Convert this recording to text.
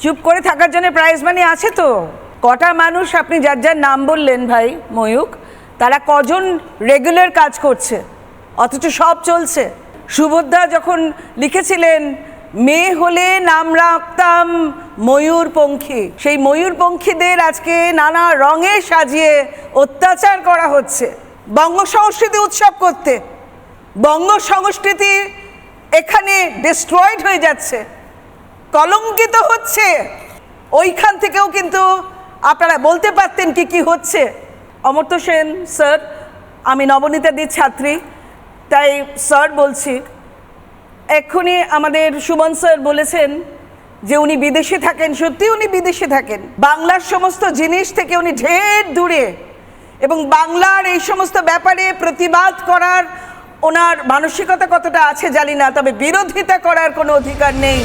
চুপ করে থাকার জন্য প্রাইজ মানি আছে তো? কটা মানুষ আপনি যার যার নাম বললেন ভাই ময়ূক, তারা কজন রেগুলার কাজ করছে অথচ সব চলছে? সুভদ্রা যখন লিখেছিলেন মেয়ে হলে নাম রাখতাম ময়ূরপঙ্খী, সেই ময়ূরপঙ্খীদের আজকে নানা রঙে সাজিয়ে অত্যাচার করা হচ্ছে বঙ্গ সংস্কৃতি উৎসব করতে। বঙ্গ সংস্কৃতি এখানে ডিস্ট্রয়েড হয়ে যাচ্ছে, কলঙ্কিত হচ্ছে। ওইখান থেকেও কিন্তু আপনারা বলতে পারতেন কি কি হচ্ছে। অমর্ত্য সেন স্যার, আমি নবনীতাদির ছাত্রী, তাই স্যার বলছি, এক্ষুনি আমাদের সুমন স্যার বলেছেন যে উনি বিদেশে থাকেন। সত্যি উনি বিদেশে থাকেন, বাংলার সমস্ত জিনিস থেকে উনি ঢের দূরে, এবং বাংলার এই সমস্ত ব্যাপারে প্রতিবাদ করার ওনার মানসিকতা কতটা আছে জানি না, তবে বিরোধিতা করার কোনো অধিকার নেই।